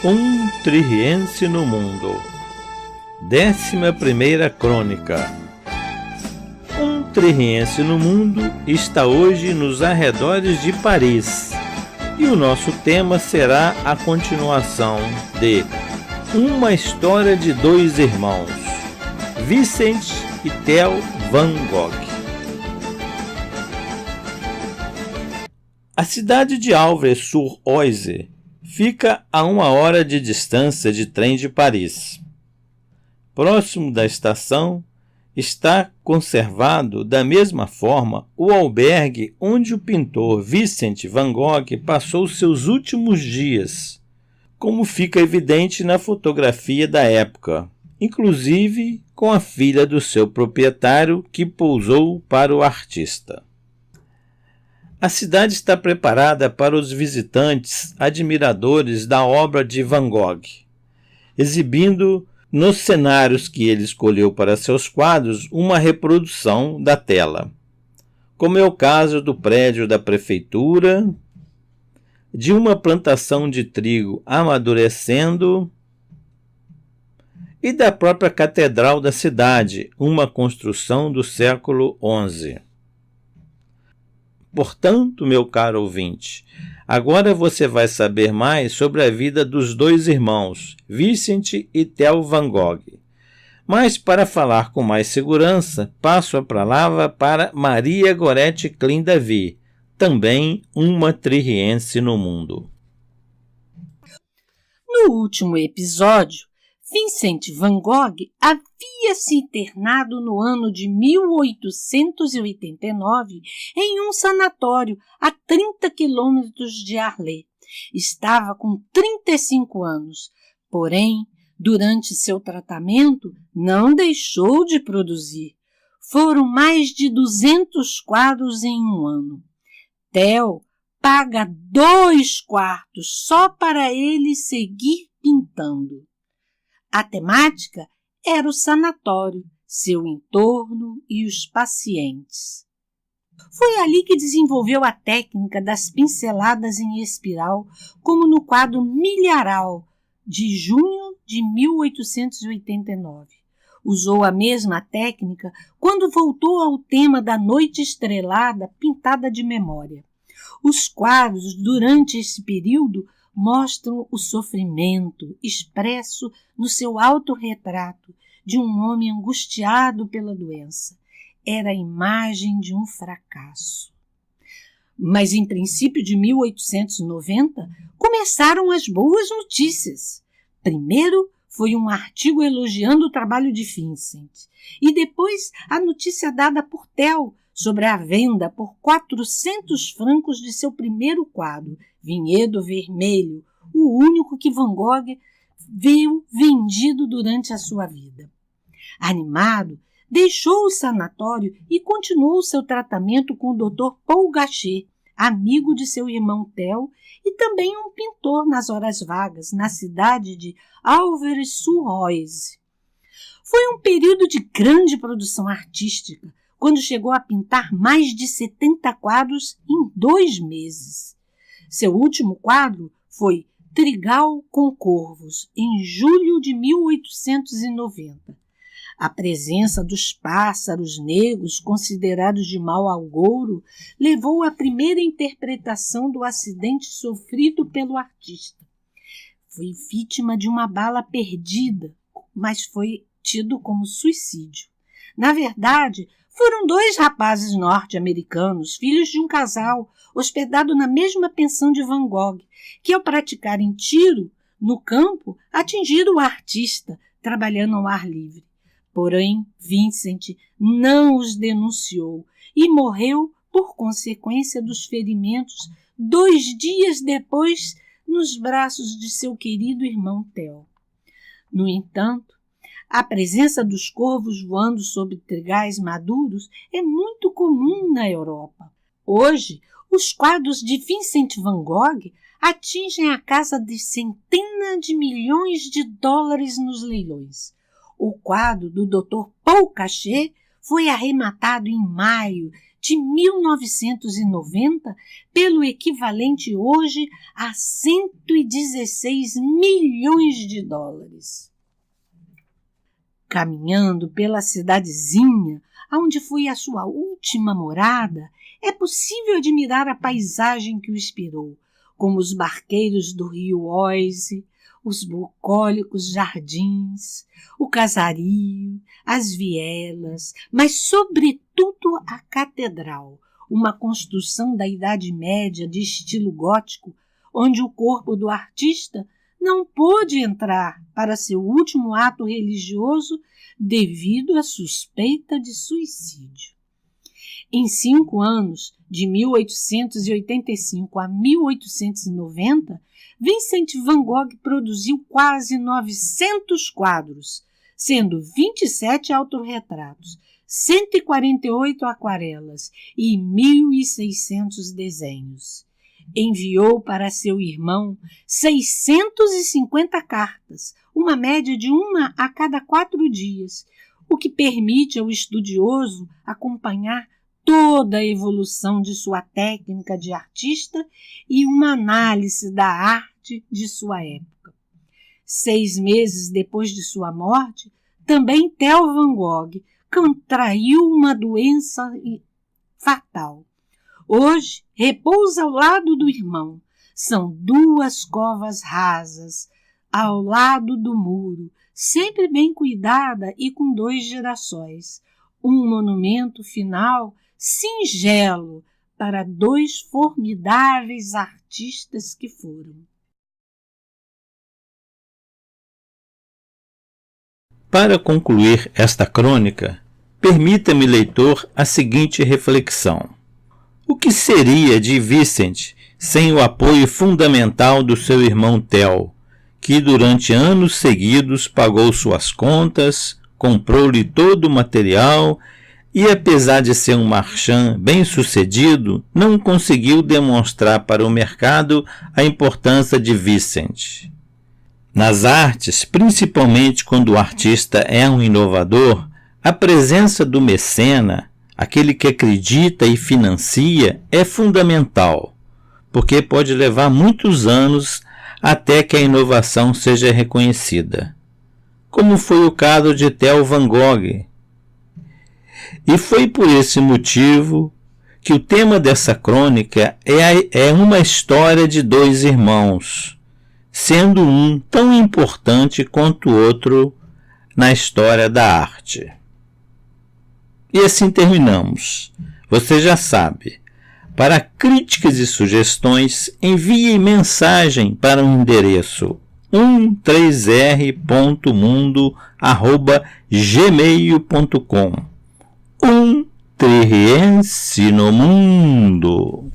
Um Tririense no Mundo. 11ª Crônica. Um tririense no mundo está hoje nos arredores de Paris, e o nosso tema será a continuação de Uma História de Dois Irmãos, Vincent e Theo Van Gogh. A cidade de Alvres-sur-Oise fica a 1 hora de distância de trem de Paris. Próximo da estação está conservado da mesma forma o albergue onde o pintor Vincent van Gogh passou seus últimos dias, como fica evidente na fotografia da época, inclusive com a filha do seu proprietário que pousou para o artista. A cidade está preparada para os visitantes admiradores da obra de Van Gogh, exibindo nos cenários que ele escolheu para seus quadros uma reprodução da tela, como é o caso do prédio da prefeitura, de uma plantação de trigo amadurecendo e da própria catedral da cidade, uma construção do século XI. Portanto, meu caro ouvinte, agora você vai saber mais sobre a vida dos dois irmãos, Vincent e Theo Van Gogh. Mas, para falar com mais segurança, passo a palavra para Maria Gorete Clindavi, também uma tririense no mundo. No último episódio, Vincent van Gogh havia se internado no ano de 1889 em um sanatório a 30 quilômetros de Arles. Estava com 35 anos, porém, durante seu tratamento, não deixou de produzir. Foram mais de 200 quadros em um ano. Theo paga 2 quartos só para ele seguir pintando. A temática era o sanatório, seu entorno e os pacientes. Foi ali que desenvolveu a técnica das pinceladas em espiral, como no quadro Milharal, de junho de 1889. Usou a mesma técnica quando voltou ao tema da Noite Estrelada pintada de memória. Os quadros, durante esse período, mostram o sofrimento expresso no seu autorretrato de um homem angustiado pela doença. Era a imagem de um fracasso. Mas em princípio de 1890, começaram as boas notícias. Primeiro foi um artigo elogiando o trabalho de Vincent, e depois a notícia dada por Theo sobre a venda por 400 francos de seu primeiro quadro, Vinhedo Vermelho, o único que Van Gogh viu vendido durante a sua vida. Animado, deixou o sanatório e continuou seu tratamento com o Dr. Paul Gachet, amigo de seu irmão Theo e também um pintor nas horas vagas, na cidade de Alvres-sur-Oise. Foi um período de grande produção artística, quando chegou a pintar mais de 70 quadros em 2 meses. Seu último quadro foi Trigal com Corvos, em julho de 1890. A presença dos pássaros negros, considerados de mau agouro, levou à primeira interpretação do acidente sofrido pelo artista. Foi vítima de uma bala perdida, mas foi tido como suicídio. Na verdade, foram 2 rapazes norte-americanos, filhos de um casal, hospedado na mesma pensão de Van Gogh, que ao praticarem tiro no campo, atingiram o artista, trabalhando ao ar livre. Porém, Vincent não os denunciou e morreu por consequência dos ferimentos 2 dias depois nos braços de seu querido irmão Theo. No entanto, a presença dos corvos voando sobre trigais maduros é muito comum na Europa. Hoje, os quadros de Vincent van Gogh atingem a casa de centenas de milhões de dólares nos leilões. O quadro do Dr. Paul Gachet foi arrematado em maio de 1990 pelo equivalente hoje a 116 milhões de dólares. Caminhando pela cidadezinha onde foi a sua última morada, é possível admirar a paisagem que o inspirou, como os barqueiros do rio Oise, os bucólicos jardins, o casario, as vielas, mas, sobretudo, a catedral, uma construção da Idade Média de estilo gótico, onde o corpo do artista não pôde entrar para seu último ato religioso devido à suspeita de suicídio. Em 5 anos, de 1885 a 1890, Vincent van Gogh produziu quase 900 quadros, sendo 27 autorretratos, 148 aquarelas e 1.600 desenhos. Enviou para seu irmão 650 cartas, uma média de 1 a cada 4 dias, o que permite ao estudioso acompanhar toda a evolução de sua técnica de artista e uma análise da arte de sua época. 6 meses depois de sua morte, também Theo van Gogh contraiu uma doença fatal. Hoje, repousa ao lado do irmão. São 2 covas rasas, ao lado do muro, sempre bem cuidada e com 2 girassóis. Um monumento final singelo para 2 formidáveis artistas que foram. Para concluir esta crônica, permita-me, leitor, a seguinte reflexão. O que seria de Vincent sem o apoio fundamental do seu irmão Theo, que durante anos seguidos pagou suas contas, comprou-lhe todo o material e, apesar de ser um marchand bem-sucedido, não conseguiu demonstrar para o mercado a importância de Vincent. Nas artes, principalmente quando o artista é um inovador, a presença do mecena, aquele que acredita e financia, é fundamental, porque pode levar muitos anos até que a inovação seja reconhecida, como foi o caso de Theo van Gogh. E foi por esse motivo que o tema dessa crônica é uma história de 2 irmãos, sendo um tão importante quanto o outro na história da arte. E assim terminamos. Você já sabe, para críticas e sugestões, envie mensagem para o endereço 13r.mundo@gmail.com. 3R no mundo.